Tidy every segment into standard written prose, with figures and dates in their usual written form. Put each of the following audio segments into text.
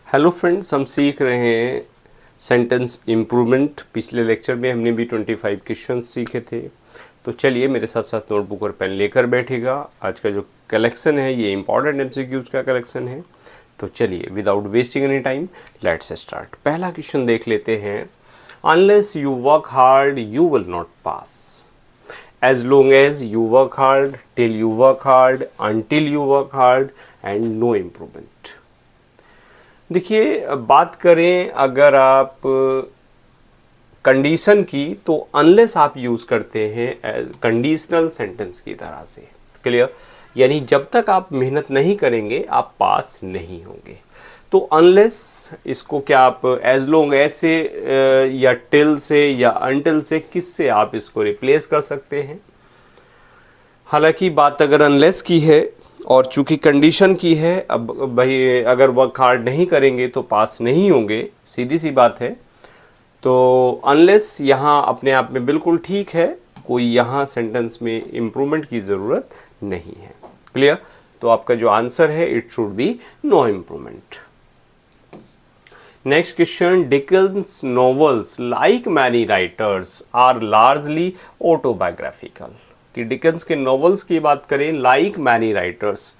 Hello friends, हम सीख रहे हैं सेंटेंस इम्प्रूवमेंट। पिछले लेक्चर में हमने भी 25 क्वेश्चन सीखे थे। तो चलिए मेरे साथ साथ नोटबुक और पेन लेकर बैठेगा। आज का जो कलेक्शन है ये इंपॉर्टेंट एमसीक्यूज का कलेक्शन है। तो चलिए without wasting any time let's start. पहला क्वेश्चन देख लेते हैं। Unless you work hard you will not pass. As long as you work hard, till you work hard, until you work hard and no improvement. देखिए, बात करें अगर आप condition की तो अनलेस आप यूज़ करते हैं एज कंडीशनल सेंटेंस की तरह से। क्लियर? यानी जब तक आप मेहनत नहीं करेंगे आप पास नहीं होंगे। तो अनलेस इसको क्या आप एज लॉन्ग एज से या टिल से या अनटिल से किससे आप इसको रिप्लेस कर सकते हैं। हालांकि बात अगर अनलेस की है और चूंकि कंडीशन की है, अब भाई अगर वर्क हार्ड नहीं करेंगे तो पास नहीं होंगे, सीधी सी बात है। तो अनलेस यहाँ अपने आप में बिल्कुल ठीक है, कोई यहाँ सेंटेंस में इम्प्रूवमेंट की ज़रूरत नहीं है। क्लियर? तो आपका जो आंसर है it should be no improvement. Next question, Dickens novels like many writers are largely autobiographical. कि डिकेंस के नॉवेल्स की बात करें लाइक मैनी राइटर्स,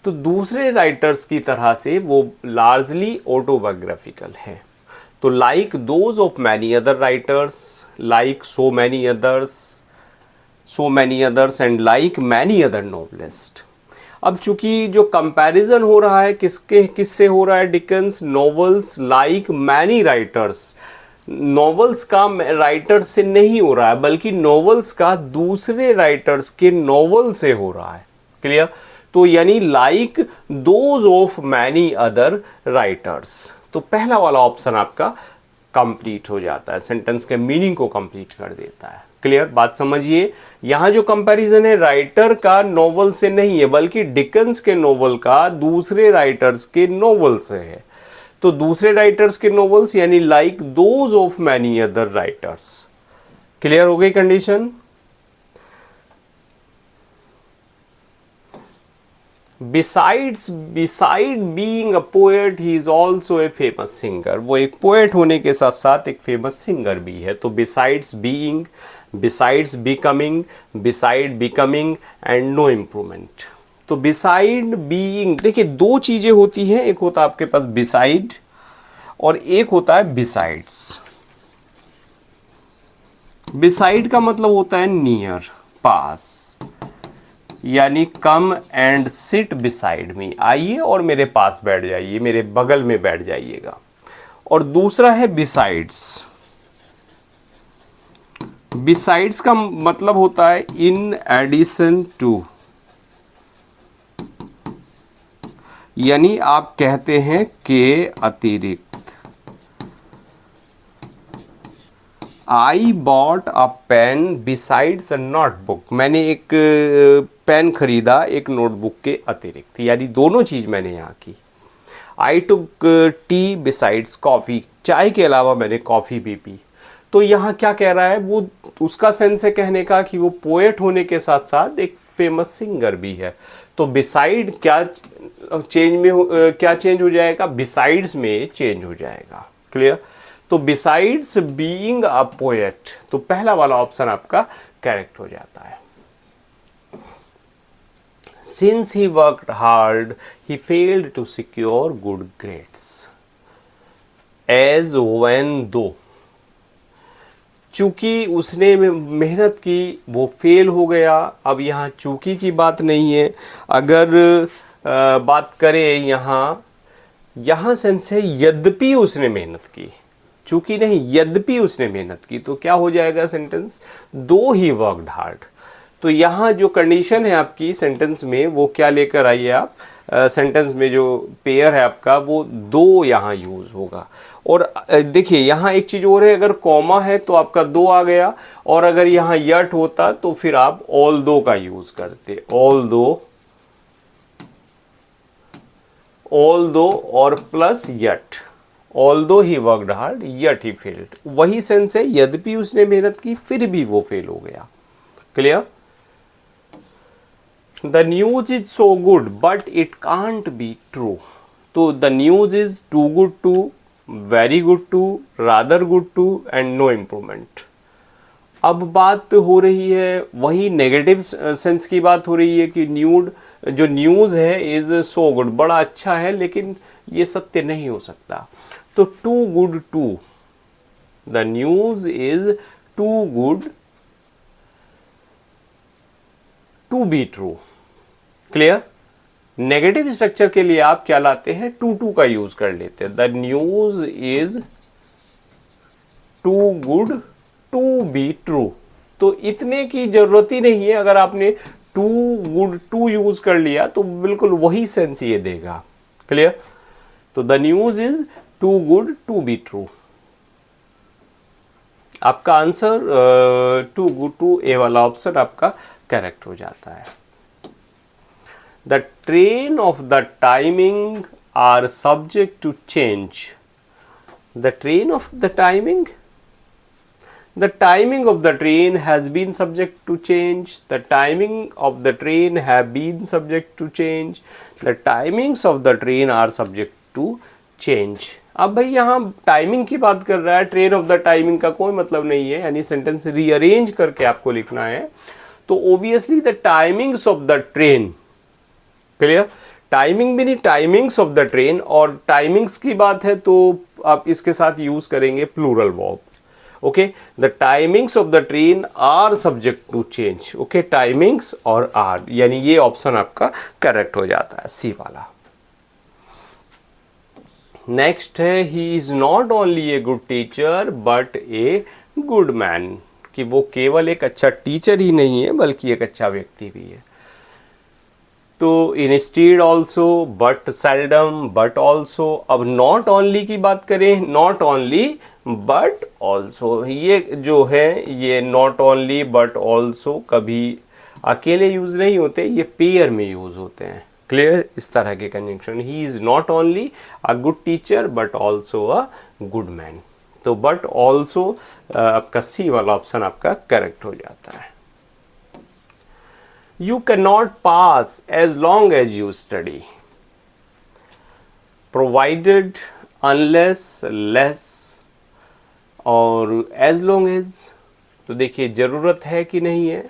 तो दूसरे राइटर्स की तरह से वो लार्जली ऑटोबायोग्राफिकल है। तो like those of many other writers, like so many others and like many other novelist. अब चूंकि जो कंपैरिजन हो रहा है किससे हो रहा है, Dickens novels like many writers, novels का राइटर्स से नहीं हो रहा है बल्कि नॉवेल्स का दूसरे राइटर्स के नॉवेल से हो रहा है। क्लियर? तो यानी like those of many other writers. तो पहला वाला ऑप्शन आपका कंप्लीट हो जाता है, सेंटेंस के मीनिंग को कंप्लीट कर देता है। क्लियर? बात समझिए, यहां जो कंपैरिजन है राइटर का नॉवेल से नहीं है बल्कि डिकेंस के नॉवेल का दूसरे राइटर्स के नॉवेल से है। तो दूसरे राइटर्स के नॉवेल्स यानी like those of many other writers. Clear हो गई condition? Beside being a poet he is also a famous singer. वो एक पोएट होने के साथ साथ एक फेमस सिंगर भी है। तो besides being, besides becoming, beside becoming and no improvement. तो बिसाइड बीइंग, देखिए दो चीजें होती हैं, एक होता है आपके पास बिसाइड और एक होता है बिसाइड्स। बिसाइड का मतलब होता है नियर, पास, यानी come and sit beside me, आइए और मेरे पास बैठ जाइए, मेरे बगल में बैठ जाइएगा। और दूसरा है बिसाइड्स। बिसाइड्स का मतलब होता है इन एडिशन टू, यानी आप कहते हैं के अतिरिक्त। I bought a pen besides a notebook. मैंने एक पेन खरीदा एक नोटबुक के अतिरिक्त, यानी दोनों चीज मैंने यहाँ की। आई टुक टी बिसाइड्स कॉफ़ी, चाय के अलावा मैंने कॉफ़ी भी पी। तो यहाँ क्या कह रहा है, वो उसका सेंस है कहने का कि वो पोएट होने के साथ साथ एक फेमस सिंगर भी है। तो बिसाइड क्या क्या चेंज हो जाएगा, बिसाइड्स में चेंज हो जाएगा। क्लियर? तो बिसाइड्स बीइंग अ पोएट, तो पहला वाला ऑप्शन आपका करेक्ट हो जाता है। Since he worked hard he failed to secure good grades. As when though, चूंकि उसने मेहनत की वो फेल हो गया। अब यहाँ चूंकि की बात नहीं है, अगर बात करें यहाँ सेंस है यद्यपि उसने मेहनत की, चूंकि नहीं यद्यपि उसने मेहनत की। तो क्या हो जाएगा सेंटेंस, दो ही वर्कड हार्ड। तो यहाँ जो कंडीशन है आपकी सेंटेंस में वो क्या लेकर आइए आप, सेंटेंस में जो पेयर है आपका वो दो यहाँ यूज होगा। और देखिए यहाँ एक चीज और है, अगर कॉमा है तो आपका दो आ गया, और अगर यहाँ यट होता तो फिर आप ऑल दो का यूज करते, ऑल दो और प्लस यट, ऑल दो ही worked hard yet he failed. वही सेंस है, यद्यपि उसने मेहनत की फिर भी वो फेल हो गया। Clear? The news is so good but it can't be true. तो the news is too good to, very good to, rather good to and no improvement. अब बात हो रही है वही नेगेटिव सेंस की बात हो रही है कि जो न्यूज़ है इज़ सो गुड, बड़ा अच्छा है, लेकिन ये सत्य नहीं हो सकता। तो too good to, the news is too good to be true. Clear? Negative structure के लिए आप क्या लाते हैं, टू का यूज कर लेते हैं। The news is too good to be true. तो इतने की जरूरत ही नहीं है, अगर आपने टू गुड टू यूज कर लिया तो बिल्कुल वही सेंस ये देगा। क्लियर? तो the news is too good to be true. आपका answer too good to, A वाला ऑप्शन आपका करेक्ट हो जाता है। The train of the timing are subject to change. The train of the timing? The timing of the train has been subject to change. The timing of the train have been subject to change. The timings of the train are subject to change. अब भाई यहाँ timing की बात कर रहा है, train of the timing का कोई मतलब नहीं है, यानी सेंटेंस रीअरेंज करके आपको लिखना है। तो obviously the timings of the train, clear? Timing भी नहीं, टाइमिंग्स ऑफ द ट्रेन, और टाइमिंग्स की बात है तो आप इसके साथ यूज करेंगे plural verb. Okay, the timings of the train are subject to change. Okay, timings और आर, यानी ये ऑप्शन आपका करेक्ट हो जाता है, सी वाला। नेक्स्ट है, he is not only a good teacher but a good man, कि वो केवल एक अच्छा टीचर ही नहीं है बल्कि एक अच्छा व्यक्ति भी है। तो instead also, but seldom, but also. अब नॉट ओनली की बात करें, नॉट ओनली बट ऑल्सो, ये जो है ये नॉट ओनली बट ऑल्सो कभी अकेले यूज नहीं होते, ये पेयर में यूज होते हैं। क्लियर? इस तरह के conjunction, he is not only a good teacher but also a good man. तो बट ऑल्सो आपका सी वाला ऑप्शन आपका करेक्ट हो जाता है। You cannot pass as long as you study, provided, unless, less और as long as। तो देखिए ज़रूरत है कि नहीं है,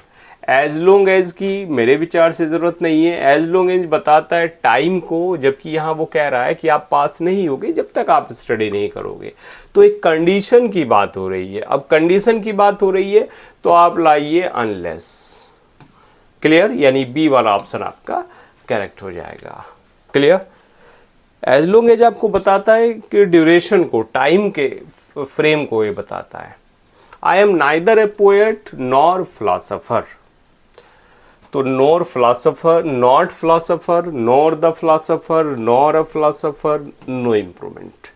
as long as की मेरे विचार से ज़रूरत नहीं है। as long as बताता है टाइम को, जबकि यहाँ वो कह रहा है कि आप पास नहीं होगे जब तक आप स्टडी नहीं करोगे। तो एक कंडीशन की बात हो रही है। अब कंडीशन की बात हो रही है तो आप लाइए अनलेस। क्लियर? यानी बी वाला ऑप्शन आपका करेक्ट हो जाएगा। क्लियर? एज लॉन्ग एज आपको बताता है कि ड्यूरेशन को, टाइम के फ्रेम को ये बताता है। I am neither a poet nor philosopher. तो nor philosopher, not philosopher, nor the philosopher, nor a philosopher, no improvement.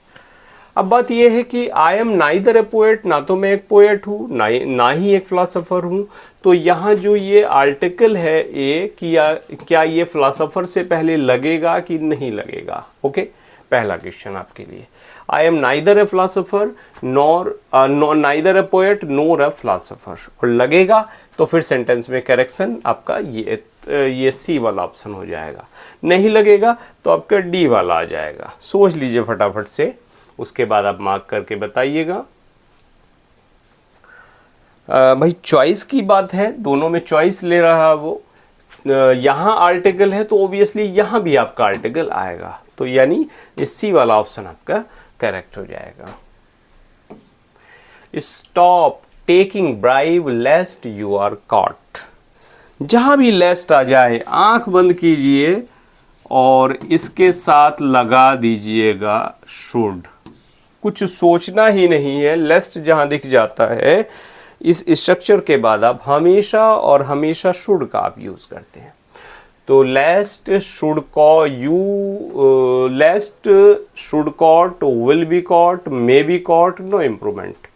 अब बात यह है कि I am neither a poet, ना तो मैं एक पोएट हूँ ना ही एक फिलोसोफर हूँ। तो यहाँ जो ये आर्टिकल है ए किया, क्या ये फिलोसोफर से पहले लगेगा कि नहीं लगेगा? ओके, पहला क्वेश्चन आपके लिए। आई am neither A philosopher nor neither a poet nor a philosopher, और लगेगा तो फिर सेंटेंस में करेक्शन आपका ये सी वाला ऑप्शन हो जाएगा। नहीं लगेगा तो आपका डी वाला आ जाएगा। सोच लीजिए फटाफट से, उसके बाद आप मार्क करके बताइएगा। भाई चॉइस की बात है, दोनों में चॉइस ले रहा है वो। यहाँ आर्टिकल है तो ओबियसली यहाँ भी आपका आर्टिकल आएगा, तो यानी ये सी वाला ऑप्शन आपका करेक्ट हो जाएगा। Stop taking bribe lest you are caught. जहाँ भी लेस्ट आ जाए आंख बंद कीजिए और इसके साथ लगा दीजिएगा शुड। कुछ सोचना ही नहीं है, लेस्ट जहाँ दिख जाता है इस स्ट्रक्चर के बाद आप हमेशा और हमेशा शुड का आप यूज़ करते हैं। तो lest should caught you, lest should caught, will be caught, may be caught, no improvement.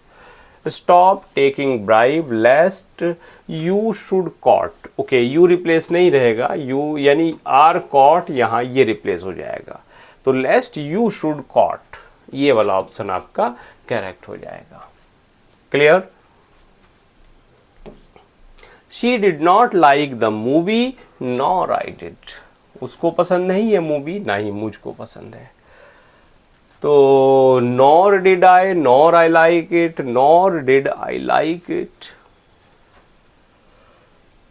Stop taking bribe lest you should caught. Okay, you replace नहीं रहेगा, यू यानी आर कॉट, यहाँ ये रिप्लेस हो जाएगा। तो लेस्ट यू शुड कॉट, ये वाला ऑप्शन आपका करेक्ट हो जाएगा। Clear? She did not like the movie nor I did. उसको पसंद नहीं है मूवी, ना ही मुझको पसंद है। तो nor did I, nor I like it, nor did I like it.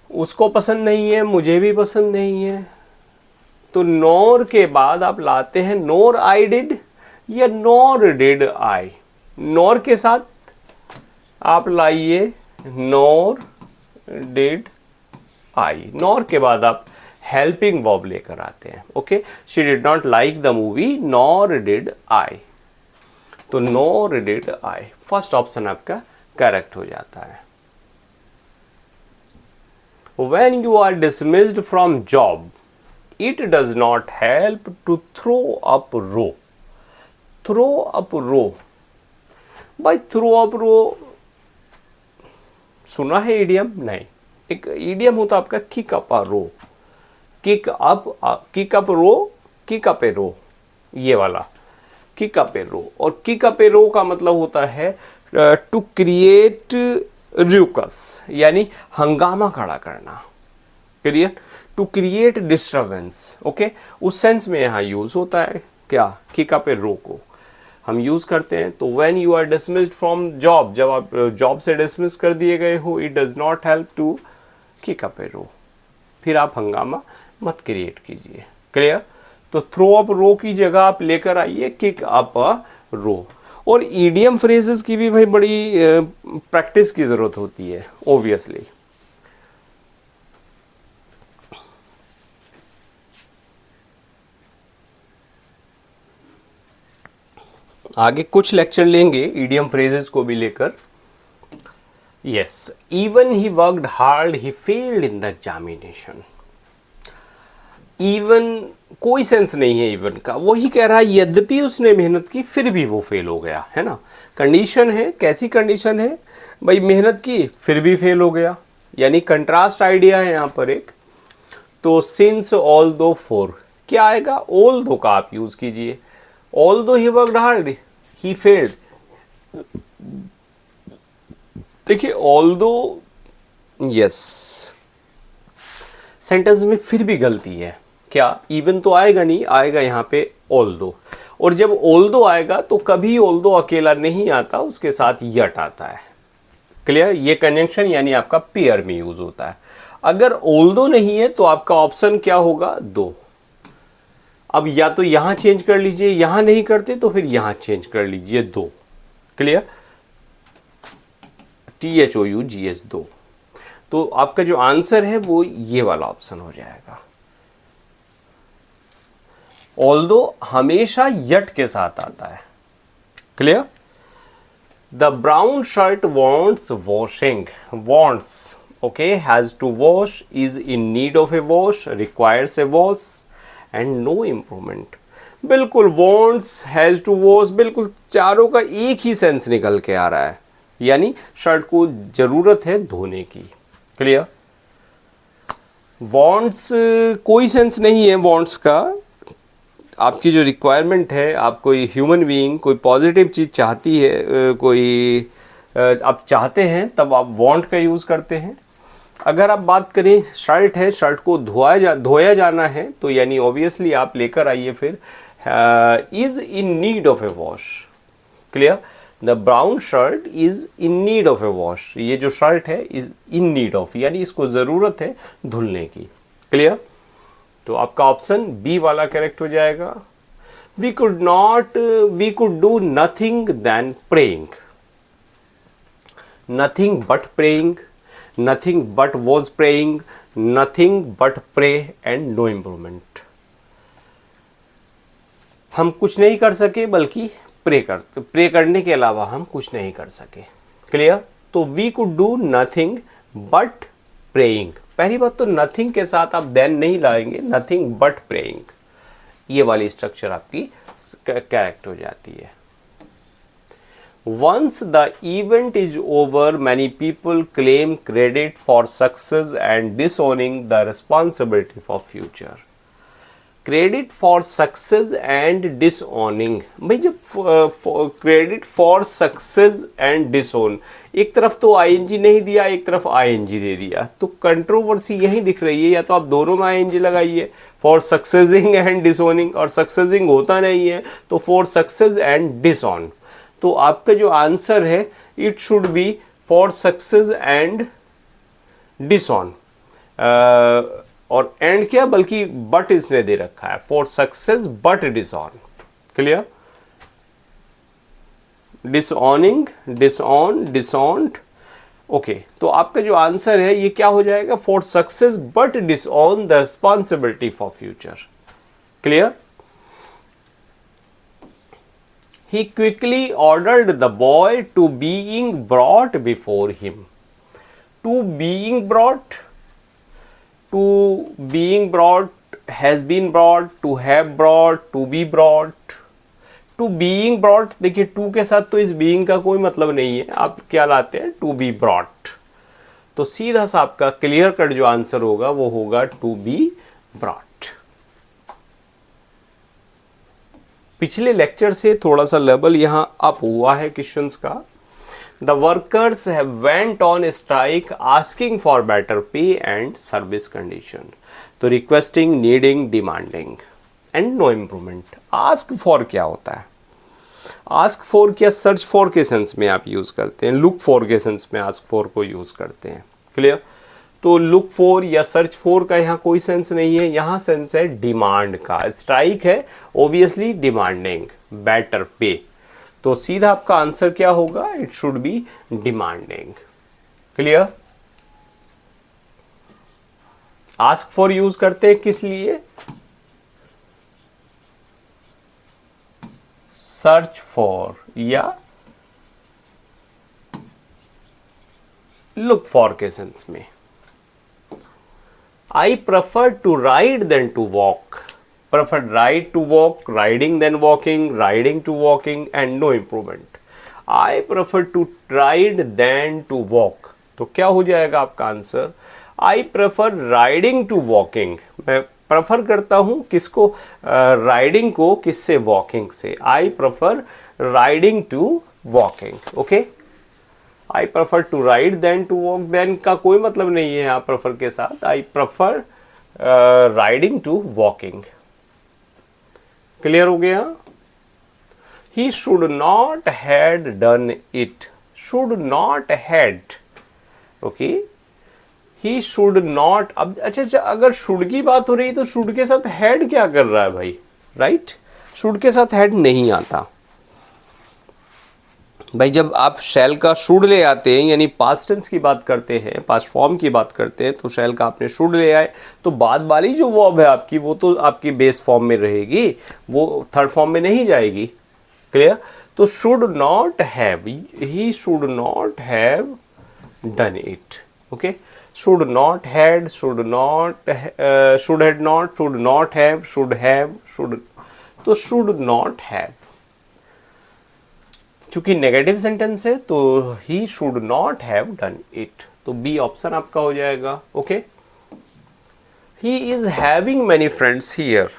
उसको पसंद नहीं है, मुझे भी पसंद नहीं है। तो नॉर के बाद आप लाते हैं नॉर आई डिड या नॉर डिड आई। नॉर के साथ आप लाइए नॉर डिड आई। नॉर के बाद आप हेल्पिंग वर्ब लेकर आते हैं। Okay, she did not like the movie nor did I. तो nor did I, first option आपका करेक्ट हो जाता है। When you are dismissed from job, it does not help to throw up row. Throw up row. भाई throw up row सुना है idiom? नहीं। एक इडियम होता आपका kick up a row. Kick up row, kick up a row, ये वाला kick up a row। और kick up a row का मतलब होता है to create ruckus, यानी हंगामा खड़ा करना। Clear? To create disturbance. Okay, उस सेंस में यहाँ यूज होता है क्या? किक अप ए रो को हम यूज करते हैं। तो when you are dismissed from job, जब आप जॉब से डिसमिस कर दिए गए हो, it does not help to kick up a row. फिर आप हंगामा मत क्रिएट कीजिए। क्लियर? तो थ्रो अप रो की जगह आप लेकर आइए किक अप अ रो। और ईडियम फ्रेजेस की भी भाई बड़ी प्रैक्टिस की ज़रूरत होती है ऑब्वियसली। आगे कुछ लेक्चर लेंगे ईडियम फ्रेजेस को भी लेकर। Yes, even he worked hard he failed in the examination. Even कोई सेंस नहीं है इवन का, वही कह रहा है यद्यपि उसने मेहनत की फिर भी वो फेल हो गया, है ना। कंडीशन है, कैसी कंडीशन है भाई? मेहनत की फिर भी फेल हो गया, यानी कंट्रास्ट आइडिया है यहाँ पर एक। तो सिंस ऑल दो फोर क्या आएगा? ऑल दो का आप यूज कीजिए। ऑल दो ही वर्कड हार्ड ही फेल्ड। देखिए ऑल दो, यस, सेंटेंस में फिर भी गलती है। क्या? इवन तो आएगा नहीं, आएगा यहाँ पे ऑल दो। और जब ऑल दो आएगा तो कभी ऑल दो अकेला नहीं आता, उसके साथ यट आता है। क्लियर? ये कंजंक्शन यानी आपका पेयर में यूज होता है। अगर ऑल दो नहीं है तो आपका ऑप्शन क्या होगा? दो। अब या तो यहां चेंज कर लीजिए, यहां नहीं करते तो फिर यहां चेंज कर लीजिए, दो। क्लियर? THOUGS, दो। तो आपका जो आंसर है वो ये वाला ऑप्शन हो जाएगा। ऑल्दो हमेशा यट के साथ आता है। Clear? The brown shirt wants washing. Wants, okay, has to wash, is in need of a wash, requires a wash and no improvement. बिल्कुल वॉन्ट्स, हैज टू वॉश, बिल्कुल चारों का एक ही सेंस निकल के आ रहा है, यानी शर्ट को जरूरत है धोने की। क्लियर? वॉन्ट्स कोई सेंस नहीं है वॉन्ट्स का। आपकी जो रिक्वायरमेंट है, आप कोई ह्यूमन बीइंग कोई पॉजिटिव चीज़ चाहती है, कोई आप चाहते हैं, तब आप वांट का यूज़ करते हैं। अगर आप बात करें शर्ट है, शर्ट को धोया जाना है, तो यानी ऑब्वियसली आप लेकर आइए फिर is in need of a wash. Clear? The brown shirt is in need of a wash. ये जो शर्ट है इज़ इन नीड ऑफ, यानी इसको ज़रूरत है धुलने की। क्लियर? तो आपका ऑप्शन बी वाला करेक्ट हो जाएगा। We could do nothing than praying. Nothing but praying, nothing but was praying, nothing but pray and no improvement. हम कुछ नहीं कर सके बल्कि प्रे करने के अलावा हम कुछ नहीं कर सके। क्लियर? तो we could do nothing but praying. पहली बात तो नथिंग के साथ आप देन नहीं लाएंगे, नथिंग बट प्रेइंग, ये वाली स्ट्रक्चर आपकी करेक्ट हो जाती है। Once the event is over, many people claim credit for success and disowning the responsibility for future. Credit for success and disowning. भाई जब credit for success and disown, एक तरफ तो आईएनजी नहीं दिया, एक तरफ आईएनजी दे दिया, तो कंट्रोवर्सी यही दिख रही है। या तो आप दोनों में आईएनजी लगाइए, फॉर सक्सेसिंग एंड डिसऑनिंग, और सक्सेसिंग होता नहीं है तो फॉर सक्सेस एंड डिसऑन। तो आपका जो आंसर है it should be for success and disown. और एंड क्या, बल्कि बट इसने दे रखा है, for success but disown. Clear? Disowning, disown, disowned. Okay, तो आपका जो आंसर है ये क्या हो जाएगा, for success but disown the responsibility for future. Clear? He quickly ordered the boy to being brought before him. To being brought, to being brought, has been brought, to have brought, to be brought. To being brought, देखिए to के साथ तो इस being का कोई मतलब नहीं है, आप क्या लाते हैं, to be brought। तो सीधा सा आपका क्लियर कट जो आंसर होगा वो होगा to be brought। पिछले लेक्चर से थोड़ा सा लेवल यहाँ अप हुआ है क्वेश्चंस का। The workers have went on strike asking for better pay and service condition. तो requesting, needing, demanding and no improvement. Ask for क्या होता है? आस्क फॉर क्या सर्च फॉर के सेंस में आप यूज करते हैं, लुक फॉर के सेंस में आस्क फॉर को यूज करते हैं। क्लियर? तो लुक फॉर या सर्च फॉर का यहाँ कोई सेंस नहीं है, यहाँ सेंस है डिमांड का। स्ट्राइक है ऑब्वियसली डिमांडिंग बेटर पे, तो सीधा आपका आंसर क्या होगा, it should B demanding. Clear? Ask for use करते हैं किस लिए, सर्च फॉर या लुक फॉर के सेंस में। I prefer to ride than to walk. Prefer ride to walk, riding than walking, riding to walking and no improvement. I prefer to ride than to walk. तो क्या हो जाएगा आपका answer, I prefer riding to walking. मैं prefer करता हूँ किसको, riding को, किससे, वॉकिंग से। I prefer riding to walking. Okay? I prefer to ride than to walk, then का कोई मतलब नहीं है यहाँ prefer के साथ। I prefer riding to walking। Clear हो गया? He should not had done it. Should not had। Okay? He should not। अब अच्छा, अगर should की बात हो रही तो should के साथ had क्या कर रहा है भाई, राइट? should के साथ had नहीं आता भाई। जब आप शैल का शुड ले आते हैं, यानी पास्ट टेंस की बात करते हैं, पास्ट फॉर्म की बात करते हैं, तो शैल का आपने शुड ले आए, तो बाद वाली जो वर्ब है आपकी वो तो आपकी बेस फॉर्म में रहेगी, वो थर्ड फॉर्म में नहीं जाएगी। क्लियर? तो should not have, he should not have done it. Okay, should not had, should not, should had not, should not have, should, तो शुड नॉट हैव। चूंकि नेगेटिव सेंटेंस है तो he should not have done it, तो B option आपका हो जाएगा। Okay, he is having many friends here.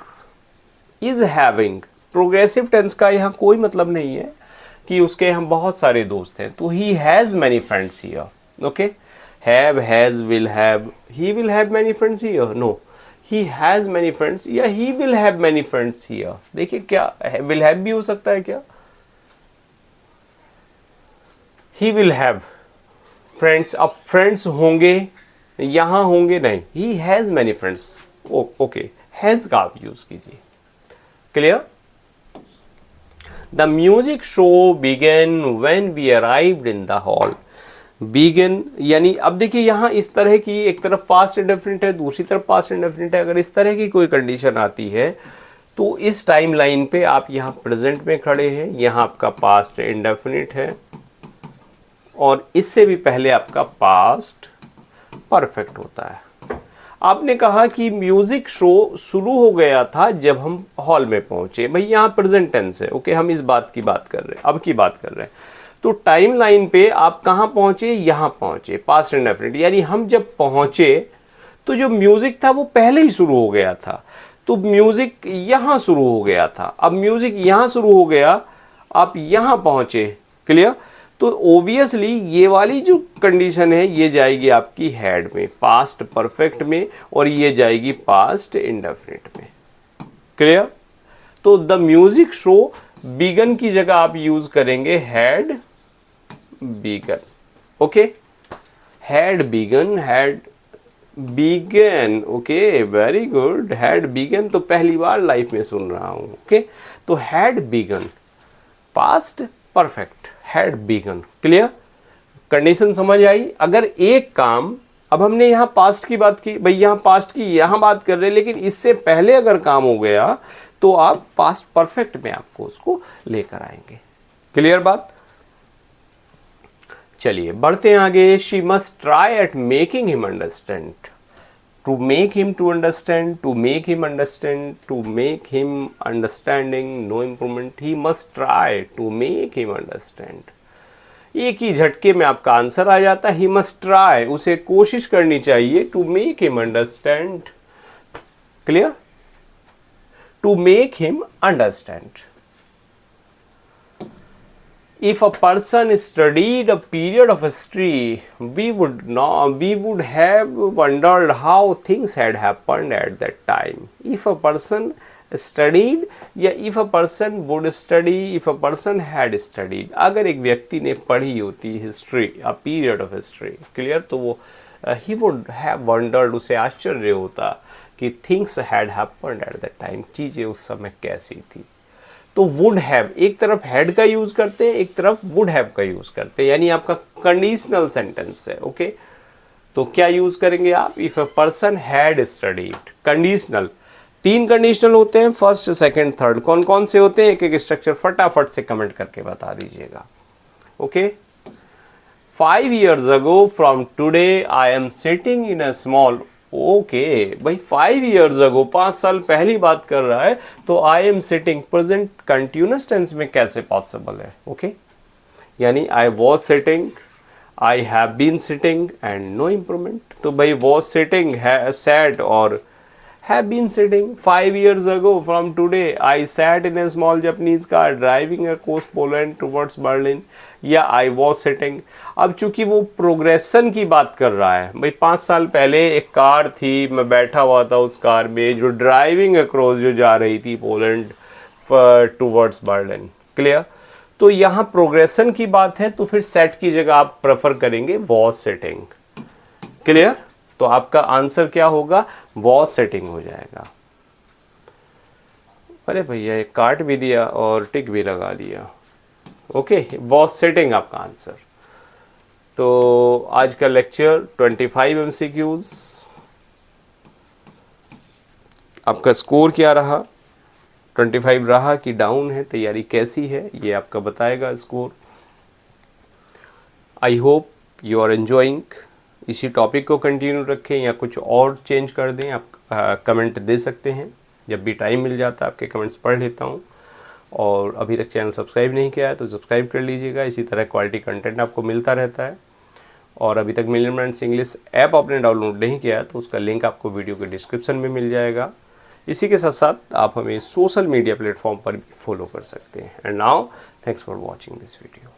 Is having progressive tense का यहाँ कोई मतलब नहीं है कि उसके यहाँ बहुत सारे दोस्त हैं, तो he has many friends here. Okay, have, has, will have, he will have many friends here, no, he has many friends या he will have many friends here. देखिए क्या विल हैव भी हो सकता है क्या, ही विल हैव फ्रेंड्स, अब friends होंगे यहाँ होंगे नहीं, he has many friends. Okay, has का आप यूज कीजिए। Clear? The music show began when we arrived in the hall. Begin यानी अब देखिए यहाँ इस तरह की, एक तरफ पास्ट इंडेफिनिट है, दूसरी तरफ पास्ट इंडेफिनिट है। अगर इस तरह की कोई कंडीशन आती है तो इस टाइम लाइन पे आप यहाँ प्रेजेंट में खड़े हैं, यहाँ आपका पास्ट इंडेफिनिट है और इससे भी पहले आपका पास्ट परफेक्ट होता है। आपने कहा कि म्यूजिक शो शुरू हो गया था जब हम हॉल में पहुंचे, भाई यहाँ प्रेजेंट टेंस है। ओके, हम इस बात की बात कर रहे हैं, अब की बात कर रहे हैं। तो टाइम लाइन पे आप कहाँ पहुंचे, यहाँ पहुंचे, पास्ट इंडेफिनिट, यानी हम जब पहुंचे तो जो म्यूजिक था वो पहले ही शुरू हो गया था। तो म्यूजिक यहाँ शुरू हो गया था, अब म्यूजिक यहाँ शुरू हो गया, आप यहाँ पहुँचे, क्लियर। तो ओबियसली ये वाली जो कंडीशन है ये जाएगी आपकी हैड में, पास्ट परफेक्ट में, और ये जाएगी पास्ट इंडेफिनिट में, क्लियर। तो द म्यूजिक शो बिगन की जगह आप यूज करेंगे had begun, okay, had begun, had begun, okay, very good, had begun तो पहली बार लाइफ में सुन रहा हूं, ओके। तो had begun, past perfect, had begun, clear, condition समझ आई। अगर एक काम, अब हमने यहाँ पास्ट की बात की, भाई यहाँ पास्ट की यहाँ बात कर रहे हैं, लेकिन इससे पहले अगर काम हो गया तो आप पास्ट परफेक्ट में आपको उसको लेकर आएंगे, क्लियर बात। चलिए बढ़ते हैं आगे। She must try at making him understand, to make him to understand, to make him understand, to make him understanding, no improvement, he must try to make him understand. एक ही झटके में आपका आंसर आ जाता है, ही मस्ट ट्राई, उसे कोशिश करनी चाहिए, to make him understand, clear, to make him understand. If a person studied a period of history, we would have wondered how things had happened at that time. If a person studied, या if a person would study, if a person had studied, अगर एक व्यक्ति ने पढ़ी होती history, a period of history, clear, तो वो he would have wondered, उसे आश्चर्य होता कि things had happened at that time, चीज़ें उस समय कैसी थी। तो वुड हैव, एक तरफ हैड का यूज करते हैं, एक तरफ वुड हैव का यूज करते हैं, यानी आपका कंडीशनल सेंटेंस है, ओके। तो क्या यूज करेंगे आप, if a person had studied, conditional, 3 conditional होते हैं, फर्स्ट सेकंड थर्ड, कौन कौन से होते हैं, एक एक स्ट्रक्चर फटाफट से कमेंट करके बता दीजिएगा, okay. 5 years ago from today I am sitting in a small, okay भाई 5 years ago, 5 साल पहली बात कर रहा है, तो I am sitting present continuous tense में कैसे पॉसिबल है, ओके, यानी I was sitting, I have been sitting and no improvement. तो भाई वॉज सिटिंग, सैट और have been sitting. 5 years ago from today I sat in a small Japanese car driving across Poland towards Berlin, या I was sitting। अब चूंकि वो progression की बात कर रहा है, भाई 5 साल पहले एक कार थी, मैं बैठा हुआ था उस कार में जो ड्राइविंग अक्रॉस, जो जा रही थी पोलैंड टूवर्ड्स बर्लिन, क्लियर। तो यहाँ प्रोग्रेशन की बात है, तो फिर सेट की जगह आप प्रेफर करेंगे वॉज सिटिंग, क्लियर। तो आपका आंसर क्या होगा, वॉज सेटिंग हो जाएगा। अरे भैया ये काट भी दिया और टिक भी लगा दिया, ओके, वॉज सेटिंग आपका आंसर। तो आज का लेक्चर 25 MCQs, आपका स्कोर क्या रहा, 25 रहा कि डाउन है, तैयारी कैसी है ये आपका बताएगा score. I hope you are enjoying. इसी टॉपिक को कंटिन्यू रखें या कुछ और चेंज कर दें, आप कमेंट दे सकते हैं, जब भी टाइम मिल जाता है आपके कमेंट्स पढ़ लेता हूँ। और अभी तक चैनल सब्सक्राइब नहीं किया है तो सब्सक्राइब कर लीजिएगा, इसी तरह क्वालिटी कंटेंट आपको मिलता रहता है। और अभी तक मिलियन ब्रांड्स इंग्लिश ऐप आपने डाउनलोड नहीं किया है तो उसका लिंक आपको वीडियो के डिस्क्रिप्शन में मिल जाएगा। इसी के साथ साथ आप हमें सोशल मीडिया प्लेटफॉर्म पर भी फॉलो कर सकते हैं। And now thanks for watching this video.